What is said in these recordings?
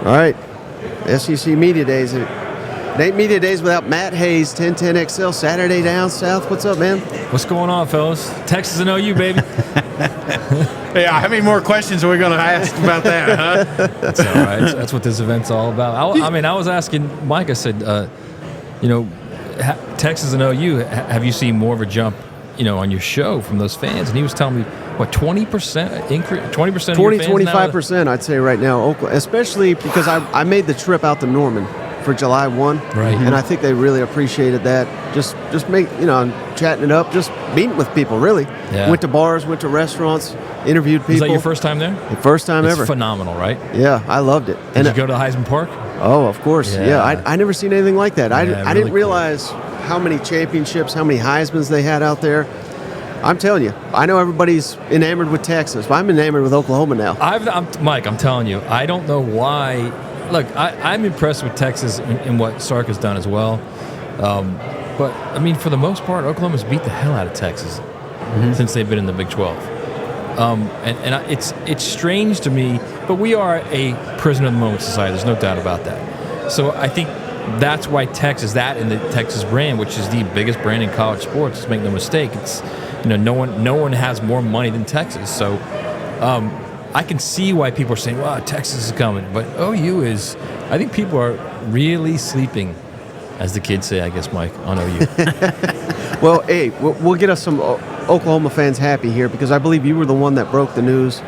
All right. SEC Media Days. It ain't Media Days without Matt Hayes, 1010XL, Saturday down south. What's up, man? What's going on, fellas? Texas and OU, baby. Yeah, how many more questions are we going to ask about that, huh? That's all right. That's what this event's all about. I was asking Mike, I said, Texas and OU, have you seen more of a jump, on your show from those fans? And he was telling me, what, 20% increase? 20% 25%, I'd say right now, Oklahoma, especially because I made the trip out to Norman for July 1. Right. And I think they really appreciated that. Just chatting it up, just meeting with people, really. Yeah. Went to bars, went to restaurants, interviewed people. Was that your first time there? The first time it's ever. Phenomenal, right? Yeah, I loved it. Did you go to Heisman Park? Oh, of course. Yeah, I never seen anything like that. I really didn't realize how many championships, how many Heismans they had out there. I'm telling you, I know everybody's enamored with Texas, but I'm enamored with Oklahoma now. Mike, I'm telling you, I don't know why. Look, I'm impressed with Texas in what Sark has done as well. But, I mean, for the most part, Oklahoma's beat the hell out of Texas since they've been in the Big 12. It's strange to me, but we are a prisoner of the moment society. There's no doubt about that. So I think that's why Texas, that and the Texas brand, which is the biggest brand in college sports, let's make no mistake, it's no one has more money than Texas. So I can see why people are saying, "Wow, Texas is coming," but OU is. I think people are really sleeping, as the kids say, I guess, Mike, on OU. Well, hey, we'll get us some Oklahoma fans happy here because I believe you were the one that broke the news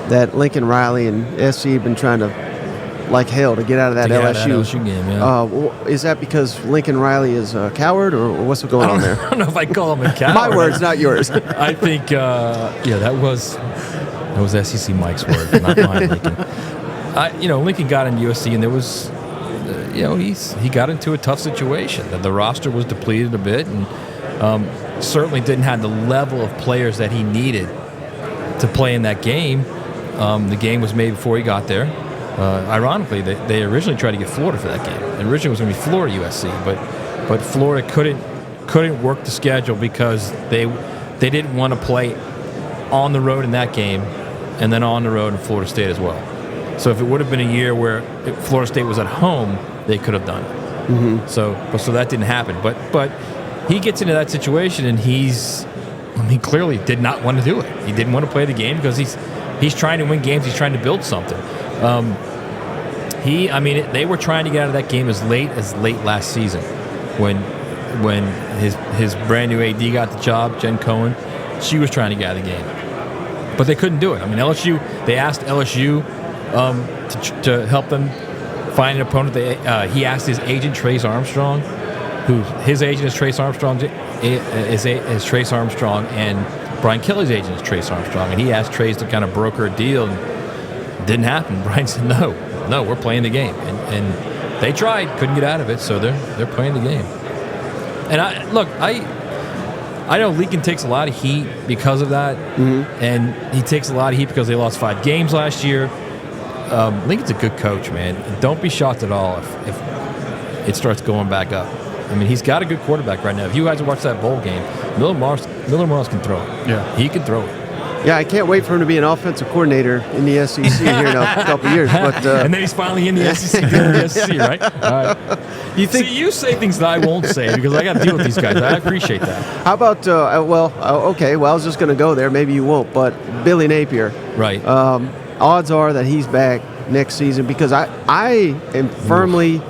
that Lincoln Riley and SC have been trying to, like hell, to get out of that LSU game. Yeah. Is that because Lincoln Riley is a coward, or what's going on there? I don't know if I call him a coward. My words, not yours. I think, that was SEC Mike's word, not mine, Lincoln. Lincoln got in USC, and there was, he got into a tough situation. The roster was depleted a bit, and certainly didn't have the level of players that he needed to play in that game. The game was made before he got there. Ironically, they originally tried to get Florida for that game. And originally it was going to be Florida USC, but Florida couldn't work the schedule because they didn't want to play on the road in that game and then on the road in Florida State as well. So if it would have been a year where Florida State was at home, they could have done it. Mm-hmm. So that didn't happen. But he gets into that situation, and he clearly did not want to do it. He didn't want to play the game because he's trying to win games. He's trying to build something. They were trying to get out of that game as late last season when his brand new AD got the job, Jen Cohen. She was trying to get out of the game, but they couldn't do it. I mean, they asked LSU to help them find an opponent. He asked his agent Trace Armstrong, who his agent is Trace Armstrong, is Trace Armstrong, and Brian Kelly's agent is Trace Armstrong, and he asked Trace to kind of broker a deal, and it didn't happen. Brian said, no, we're playing the game, and they tried, couldn't get out of it, so they're playing the game. And I know Lincoln takes a lot of heat because of that, and he takes a lot of heat because they lost 5 games last year. Lincoln's a good coach, man. Don't be shocked at all if it starts going back up. I mean, he's got a good quarterback right now. If you guys watch that bowl game, Miller Morris can throw it. Yeah, he can throw it. Yeah, I can't wait for him to be an offensive coordinator in the SEC here in a couple of years. But and then he's finally in the SEC, right? All right. You say things that I won't say because I got to deal with these guys. I appreciate that. How about okay. Well, I was just going to go there. Maybe you won't. But Billy Napier, right? Odds are that he's back next season because I am firmly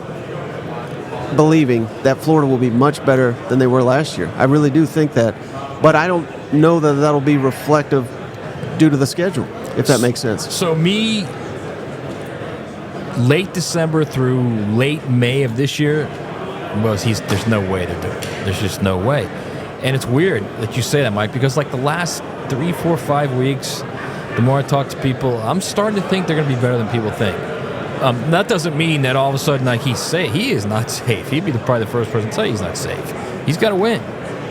believing that Florida will be much better than they were last year. I really do think that, but I don't know that that'll be reflective due to the schedule, if that makes sense. So late December through late May of this year, there's no way to do it. There's just no way. And it's weird that you say that, Mike, because like the last 3, 4, 5 weeks, the more I talk to people, I'm starting to think they're going to be better than people think. That doesn't mean that all of a sudden he's safe. He is not safe. He'd be probably the first person to tell you he's not safe. He's got to win.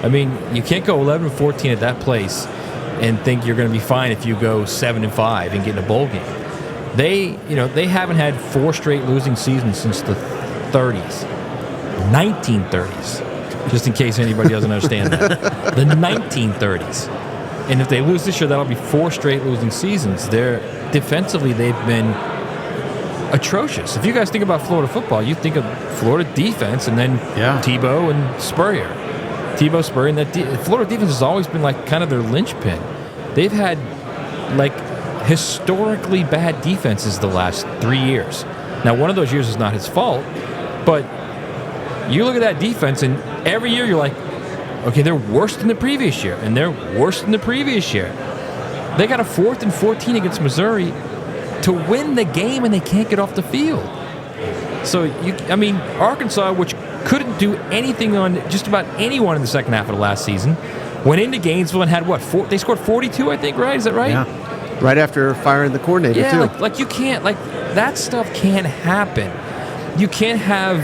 I mean, you can't go 11-14 at that place and think you're going to be fine if you go 7-5 and get in a bowl game. They haven't had 4 straight losing seasons since the 30s, 1930s. Just in case anybody doesn't understand that, the 1930s. And if they lose this year, that'll be 4 straight losing seasons. Defensively, they've been atrocious. If you guys think about Florida football, you think of Florida defense and then Tebow and Spurrier. And that Florida defense has always been like kind of their linchpin. They've had like historically bad defenses the last 3 years. Now, one of those years is not his fault, but you look at that defense, and every year you're like, okay, they're worse than the previous year, and they're worse than the previous year. They got a 4th and 14 against Missouri to win the game, and they can't get off the field. So, Arkansas, which couldn't do anything on just about anyone in the second half of the last season, went into Gainesville and had they scored 42, I think, right? Is that right? Yeah. Right after firing the coordinator, too. Like you can't, that stuff can't happen. You can't have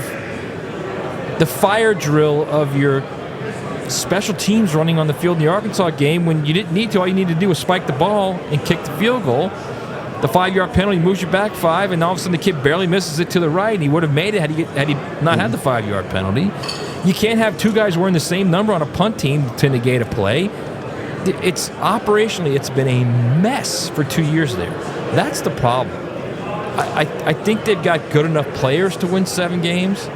the fire drill of your special teams running on the field in the Arkansas game when you didn't need to. All you needed to do was spike the ball and kick the field goal. The 5-yard penalty moves you back 5, and all of a sudden the kid barely misses it to the right, and he would have made it had he not had the 5-yard penalty. You can't have 2 guys wearing the same number on a punt team to negate a play. It's operationally, it's been a mess for 2 years there. That's the problem. I think they've got good enough players to win 7 games.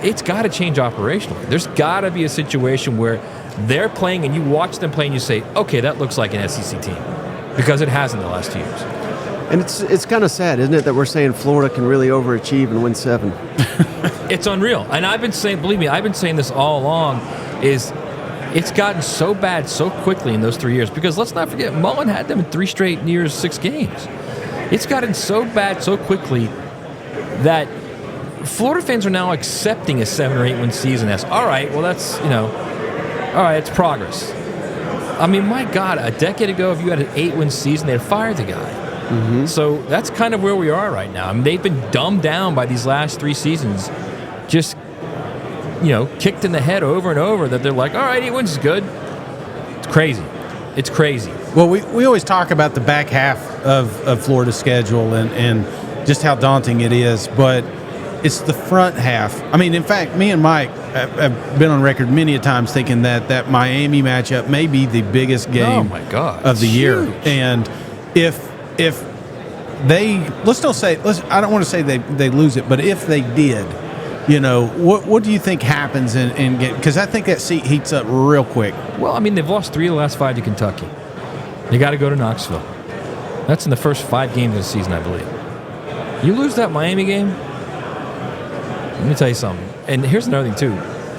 It's got to change operationally. There's got to be a situation where they're playing and you watch them play and you say, okay, that looks like an SEC team, because it has in the last 2 years. And it's kind of sad, isn't it, that we're saying Florida can really overachieve and win 7? It's unreal. And I've been saying, believe me, I've been saying this all along, is it's gotten so bad so quickly in those 3 years, because let's not forget, Mullen had them in 3 straight years, 6 games. It's gotten so bad so quickly that Florida fans are now accepting a 7 or 8 win season as, all right, well, that's, all right, it's progress. I mean, my God, a decade ago, if you had an 8-win season, they'd fire the guy. Mm-hmm. So that's kind of where we are right now. I mean, they've been dumbed down by these last 3 seasons, just, kicked in the head over and over, that they're like, all right, 8 wins is good. It's crazy. It's crazy. Well, we always talk about the back half of Florida's schedule and just how daunting it is, but it's the front half. I mean, in fact, me and Mike have been on record many a times thinking that Miami matchup may be the biggest game of the year. Huge. And if they I don't want to say they lose it, but if they did, what do you think happens in because I think that seat heats up real quick. Well, I mean, they've lost 3 of the last 5 to Kentucky. They got to go to Knoxville. That's in the first 5 games of the season, I believe. You lose that Miami game, let me tell you something. And here's another thing, too.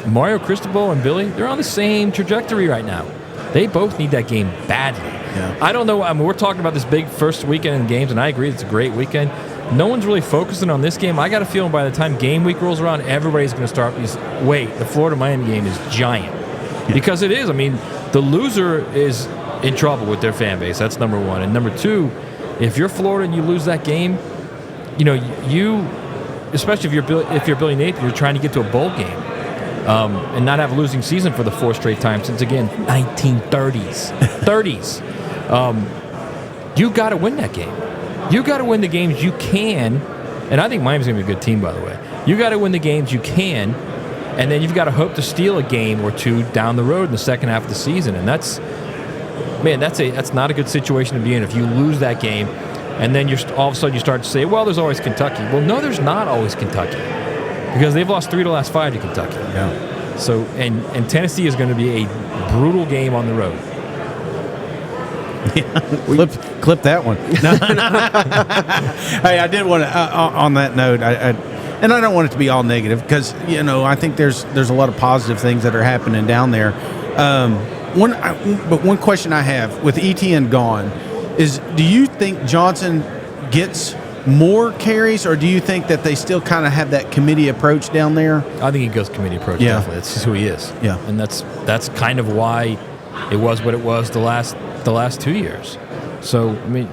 Mario Cristobal and Billy, they're on the same trajectory right now. They both need that game badly. Yeah. I don't know. I mean, we're talking about this big first weekend in games, and I agree it's a great weekend. No one's really focusing on this game. I got a feeling by the time game week rolls around, everybody's going to start the Florida-Miami game is giant. Yeah. Because it is. I mean, the loser is in trouble with their fan base. That's number 1. And number 2, if you're Florida and you lose that game, especially if you're Billy Napier, you're trying to get to a bowl game and not have a losing season for the 4th straight time since, again, 1930s. You got to win that game. You got to win the games you can, and I think Miami's going to be a good team, by the way. You got to win the games you can, and then you've got to hope to steal a game or 2 down the road in the second half of the season, and that's not a good situation to be in if you lose that game. And then all of a sudden you start to say, well, there's always Kentucky. Well, no, there's not always Kentucky, because they've lost 3 of the last 5 to Kentucky. Yeah. So and Tennessee is going to be a brutal game on the road. Yeah. Clip that one. Hey, I did want to on that note. And I don't want it to be all negative, because I think there's a lot of positive things that are happening down there. But one question I have with ETN gone is, do you think Johnson gets more carries, or do you think that they still kind of have that committee approach down there? I think he goes committee approach. Yeah. Definitely. That's just who he is. Yeah, and that's kind of why it was what it was the last 2 years. So I mean,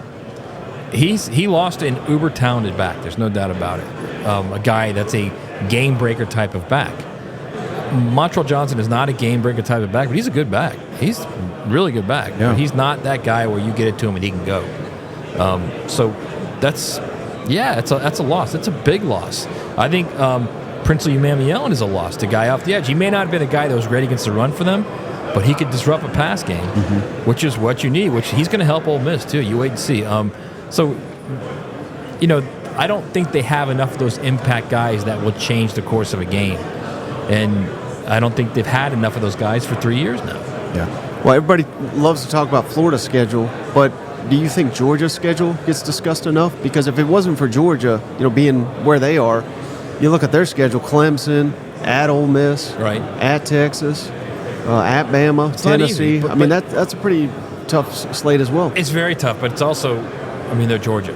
he lost an uber talented back. There's no doubt about it. A guy that's a game breaker type of back. Montrell Johnson is not a game breaker type of back, but he's a good back. He's a really good back. Yeah. He's not that guy where you get it to him and he can go. So that's a loss. That's a big loss. I think Princely Umamielen is a loss. The guy off the edge. He may not have been a guy that was ready against the run for them, but he could disrupt a pass game, which is what you need. Which he's going to help Ole Miss too. You wait and see. I don't think they have enough of those impact guys that will change the course of a game. And I don't think they've had enough of those guys for 3 years now. Yeah. Well, everybody loves to talk about Florida's schedule, but do you think Georgia's schedule gets discussed enough? Because if it wasn't for Georgia, being where they are, you look at their schedule: Clemson, at Ole Miss, right, at Texas, at Bama, it's Tennessee. Not easy, but that's a pretty tough slate as well. It's very tough, but it's also, they're Georgia.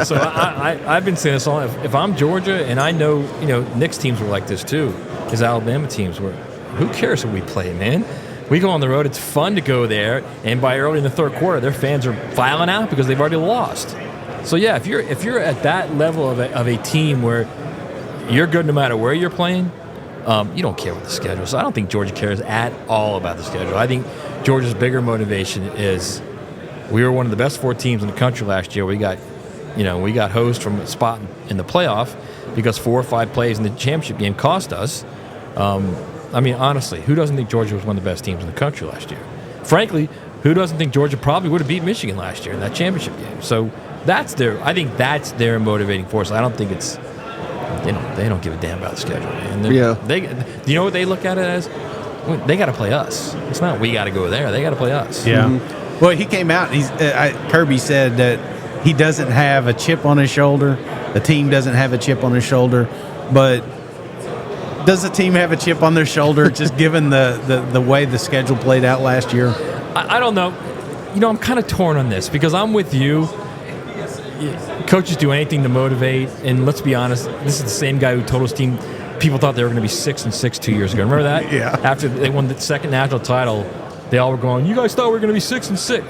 so I've been saying this all. If I'm Georgia, and I know, Nick's teams were like this too, his Alabama teams were. Who cares who we play, man? We go on the road. It's fun to go there, and by early in the third quarter, their fans are filing out because they've already lost. So yeah, if you're at that level of a team where you're good no matter where you're playing, you don't care what the schedule is. So I don't think Georgia cares at all about the schedule. I think Georgia's bigger motivation is we were one of the best 4 teams in the country last year. We got hosed from a spot in the playoff because 4 or 5 plays in the championship game cost us. Honestly, who doesn't think Georgia was one of the best teams in the country last year? Frankly, who doesn't think Georgia probably would have beat Michigan last year in that championship game? So I think that's their motivating force. I don't think it's they don't give a damn about the schedule. And you know what they look at it as? They got to play us. It's not we got to go there. They got to play us. Yeah. Mm-hmm. Well, he came out. Kirby said that he doesn't have a chip on his shoulder. The team doesn't have a chip on his shoulder, but does the team have a chip on their shoulder just given the way the schedule played out last year? I don't know. I'm kind of torn on this because I'm with you. Coaches do anything to motivate, and let's be honest, this is the same guy who told his team people thought they were going to be 6-6 2 years ago. Remember that? Yeah. After they won the second national title, they all were going, "You guys thought we were going to be 6-6."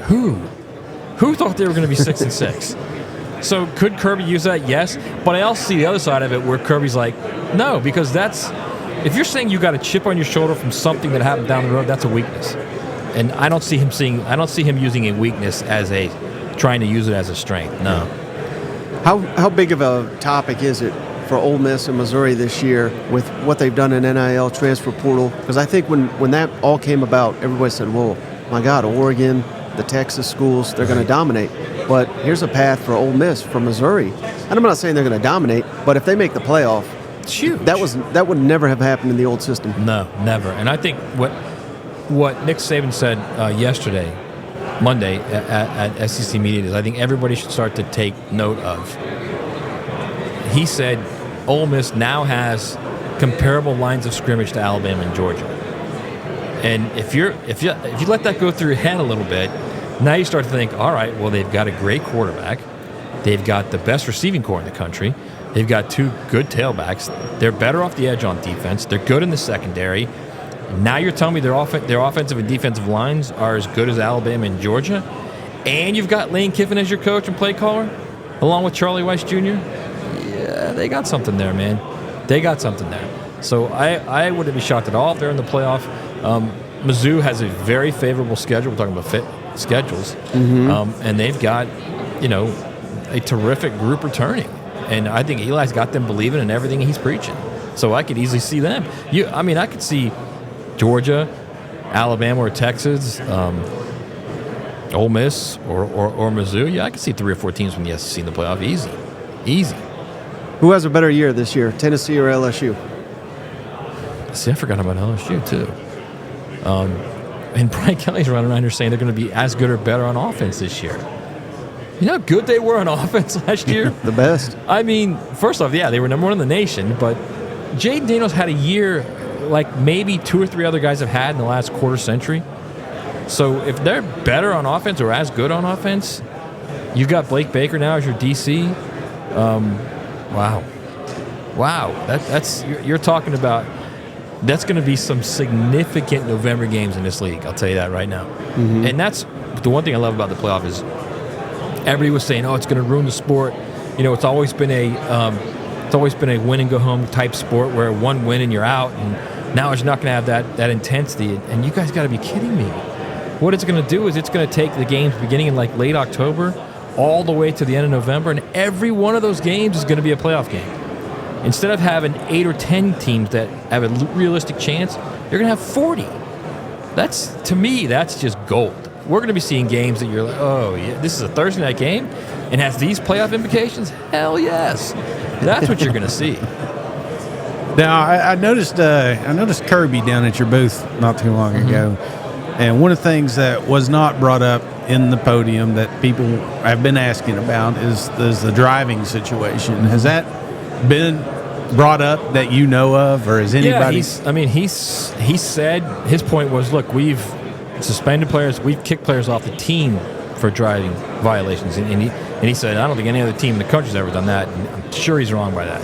Who thought they were going to be 6-6? So could Kirby use that? Yes, but I also see the other side of it where Kirby's like, no, because if you're saying you got a chip on your shoulder from something that happened down the road, that's a weakness, and I don't see him using a weakness as trying to use it as a strength. No. How big of a topic is it for Ole Miss and Missouri this year with what they've done in NIL, transfer portal? Because I think when that all came about, everybody said, well, my God, Oregon, the Texas schools, they're going to dominate. But here's a path for Ole Miss from Missouri. And I'm not saying they're going to dominate, but if they make the playoff, it's huge. That would never have happened in the old system. No, never. And I think what Nick Saban said Monday at SEC Media is I think everybody should start to take note of. He said Ole Miss now has comparable lines of scrimmage to Alabama and Georgia. And if you let that go through your head a little bit, now you start to think, all right, well, they've got a great quarterback. They've got the best receiving corps in the country. They've got 2 good tailbacks. They're better off the edge on defense. They're good in the secondary. Now you're telling me their offensive and defensive lines are as good as Alabama and Georgia, and you've got Lane Kiffin as your coach and play caller, along with Charlie Weiss Jr.? Yeah, they got something there, man. They got something there. So I wouldn't be shocked at all if they're in the playoff. Mizzou has a very favorable schedule. We're talking about schedules. Mm-hmm. And they've got, a terrific group returning. And I think Eli's got them believing in everything he's preaching. So I could easily see them. I could see Georgia, Alabama, or Texas, Ole Miss, or Mizzou. Yeah, I could see 3 or 4 teams from the SEC in the playoff. Easy. Who has a better year this year, Tennessee or LSU? See, I forgot about LSU, too. And Brian Kelly's running around here saying they're going to be as good or better on offense this year. You know how good they were on offense last year? The best. First off, yeah, they were number 1 in the nation, but Jaden Daniels had a year like maybe 2 or 3 other guys have had in the last quarter century. So if they're better on offense or as good on offense, you got Blake Baker now as your DC. Wow. That's you're talking about. That's going to be some significant November games in this league. I'll tell you that right now. Mm-hmm. And that's the one thing I love about the playoff is everybody was saying, "Oh, it's going to ruin the sport." It's always been a win and go home type sport where 1 win and you're out. And now it's not going to have that intensity. And you guys got to be kidding me. What it's going to do is it's going to take the games beginning in like late October all the way to the end of November, and every one of those games is going to be a playoff game. Instead of having 8 or 10 teams that have a realistic chance, you're going to have 40. To me, that's just gold. we're going to be seeing games that you're like, oh, yeah, this is a Thursday night game and has these playoff implications? Hell yes. That's what you're going to see. Now, I noticed Kirby down at your booth not too long ago, and one of the things that was not brought up in the podium that people have been asking about is the driving situation. Has that been brought up that you know of, or is anybody? Yeah, he said his point was, look, we've suspended players, we've kicked players off the team for driving violations, and he said, I don't think any other team in the country's ever done that. And I'm sure he's wrong by that.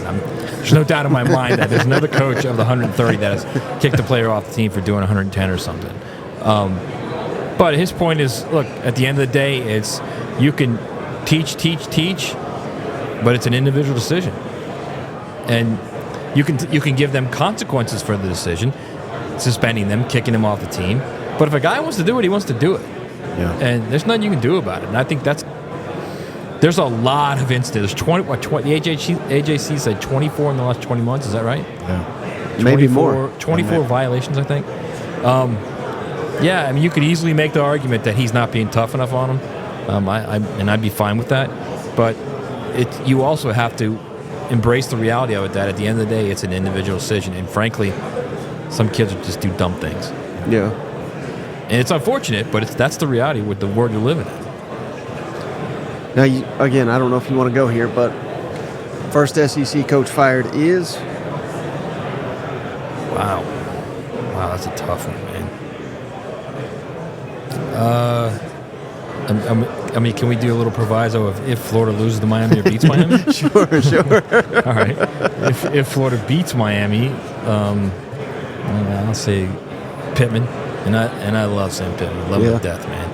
There's no doubt in my mind that there's another coach of the 130 that has kicked a player off the team for doing 110 or something. But his point is, look, at the end of the day, it's you can teach, but it's an individual decision, and you can give them consequences for the decision, suspending them, kicking them off the team. But if a guy wants to do it, he wants to do it. Yeah. And there's nothing you can do about it. And I think there's a lot of instances. The AJC said 24 in the last 20 months. Is that right? Yeah. Maybe more. 24 violations, I think. Yeah, I mean, you could easily make the argument that he's not being tough enough on him, and I'd be fine with that. But you also have to embrace the reality of it that at the end of the day, it's an individual decision. And frankly, some kids will just do dumb things. Yeah. And it's unfortunate, but that's the reality with the world you're living in. Now, again, I don't know if you want to go here, but first SEC coach fired is? Wow, that's a tough one, man. I mean, can we do a little proviso of if Florida loses to Miami or beats Miami? Sure. All right. If Florida beats Miami, I'll say Pittman, and I love Sam Pittman, love him to death, man.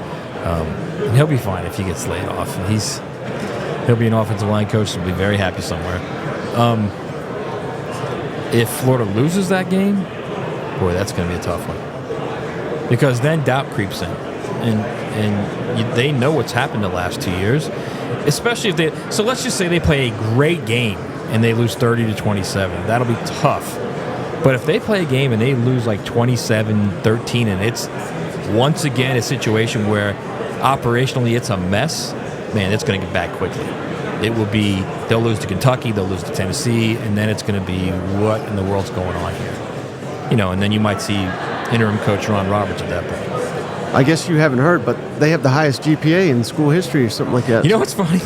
And he'll be fine if he gets laid off. He'll be an offensive line coach and be very happy somewhere. If Florida loses that game, boy, that's going to be a tough one, because then doubt creeps in, and they know what's happened the last 2 years, especially if they. So let's just say they play a great game and they lose 30-27. That'll be tough. But if they play a game and they lose like 27-13, and it's once again a situation where operationally it's a mess, man, it's going to get back quickly. It will be, they'll lose to Kentucky, they'll lose to Tennessee, and then it's going to be, what in the world's going on here? And then you might see interim coach Ron Roberts at that point. I guess you haven't heard, but they have the highest GPA in school history or something like that. You know what's funny?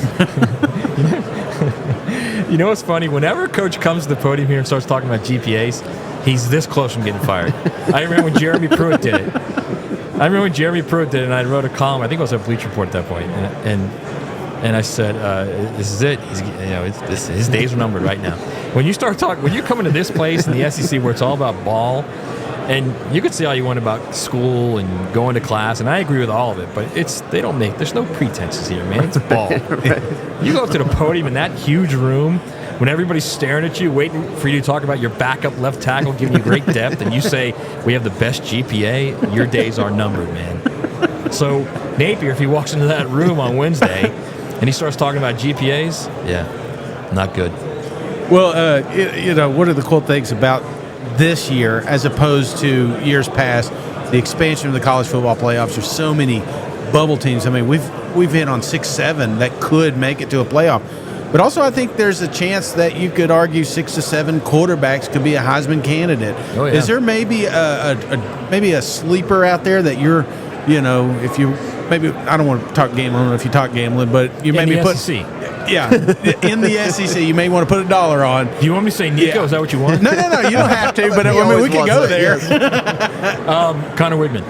You know what's funny? Whenever a coach comes to the podium here and starts talking about GPAs, he's this close from getting fired. I remember when Jeremy Pruitt did it. And I wrote a column. I think it was at Bleach Report at that point, and I said, "This is it. His days are numbered right now." When you come into this place in the SEC where it's all about ball, and you could say all you want about school and going to class, and I agree with all of it, but there's no pretenses here, man. It's ball. Right. You go up to the podium in that huge room when everybody's staring at you, waiting for you to talk about your backup left tackle, giving you great depth, and you say, we have the best GPA, your days are numbered, man. So Napier, if he walks into that room on Wednesday and he starts talking about GPAs, yeah, not good. Well, one of the cool things about this year, as opposed to years past, the expansion of the college football playoffs. There's so many bubble teams. I mean, we've hit on 6-7 that could make it to a playoff. But also, I think there's a chance that you could argue 6 to 7 quarterbacks could be a Heisman candidate. Oh, yeah. Is there maybe a sleeper out there that you're, if you maybe, I don't want to talk gambling if you talk gambling, but you maybe put SEC. Yeah, in the SEC, you may want to put $1 on. Do you want me to say Nico? Yeah. Is that what you want? No, you don't have to, but we can go there. Yes. Connor Widman.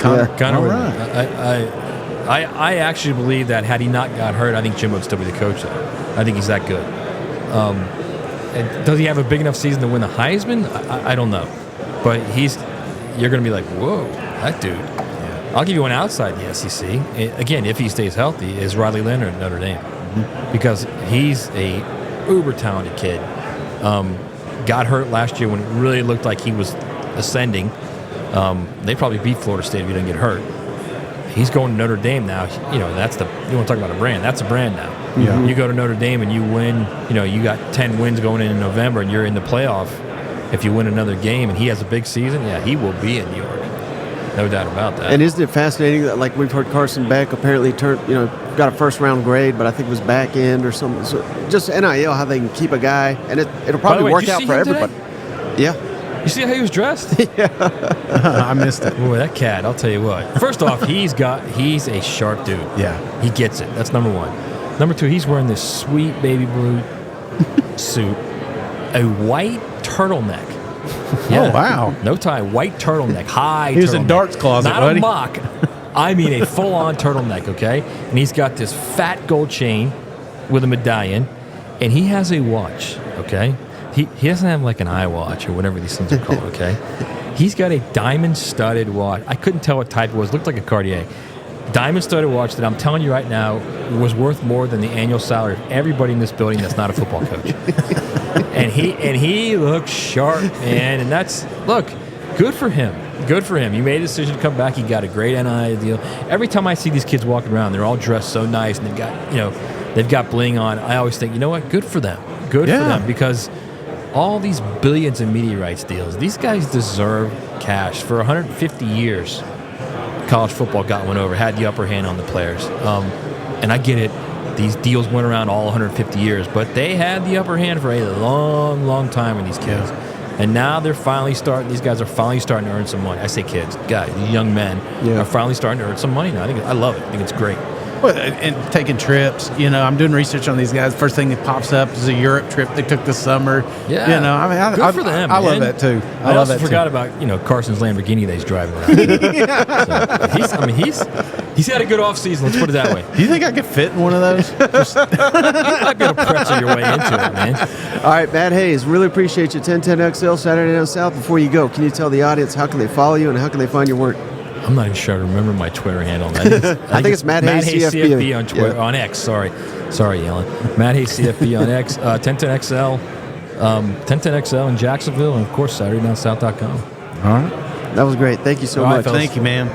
Connor Widman. I actually believe that had he not got hurt, I think Jim would still be the coach there. I think he's that good. And does he have a big enough season to win the Heisman? I don't know. But you're going to be like, whoa, that dude. Yeah. I'll give you one outside the SEC. Again, if he stays healthy, is Riley Leonard at Notre Dame. Because he's a uber talented kid. Got hurt last year when it really looked like he was ascending. They probably beat Florida State if he didn't get hurt. He's going to Notre Dame now. You want to talk about a brand. That's a brand now. Yeah. You go to Notre Dame and you win. You got 10 wins going in November, and you're in the playoff. If you win another game and he has a big season, yeah, he will be in New York. No doubt about that. And isn't it fascinating that, like, we've heard Carson Beck apparently got a first-round grade, but I think it was back end or something. So just NIL, how they can keep a guy, and it'll probably way, work did you out see for him everybody. today? Yeah. You see how he was dressed? I missed it. Boy, that cat, I'll tell you what. First off, he's a sharp dude. Yeah. He gets it. That's number one. Number two, he's wearing this sweet baby blue suit, a white turtleneck. Oh, wow. No tie, white turtleneck, high He was in turtleneck. darts closet, Not buddy. a mock. I mean a full-on turtleneck, okay? And he's got this fat gold chain with a medallion, and he has a watch, okay? He doesn't have like an iWatch or whatever these things are called, okay? He's got a diamond-studded watch. I couldn't tell what type it was. It looked like a Cartier. Diamond-studded watch that I'm telling you right now was worth more than the annual salary of everybody in this building that's not a football coach. and he looks sharp, man. And look, good for him. Good for him. He made a decision to come back. He got a great NIL deal. Every time I see these kids walking around, they're all dressed so nice, and they've got bling on. I always think, you know what? Good for them. Good for them, because all these billions in media rights deals, these guys deserve cash. For 150 years, college football got one over, had the upper hand on the players. And I get it. These deals went around all 150 years, but they had the upper hand for a long, long time with these kids. And now these guys are finally starting to earn some money. I say kids, guys, these young men are finally starting to earn some money now. I love it. I think it's great. Well, and taking trips, I'm doing research on these guys. First thing that pops up is a Europe trip they took this summer. Yeah, good for them. I love that too. I also forgot about Carson's Lamborghini that he's driving around. He's had a good off season. Let's put it that way. Do you think I could fit in one of those? You might be able to pretzel your way into it, man. All right, Matt Hayes, really appreciate you. 1010XL Saturday Down South. Before you go, can you tell the audience how can they follow you and how can they find your work? I'm not even sure I remember my Twitter handle. I think it's Matt Hayes CFB on Twitter, on X. Sorry, Alan. Matt Hayes CFB on X. 1010XL, 1010XL in Jacksonville, and of course SaturdayDownSouth.com. All right. That was great. Thank you so much. Thank you, man.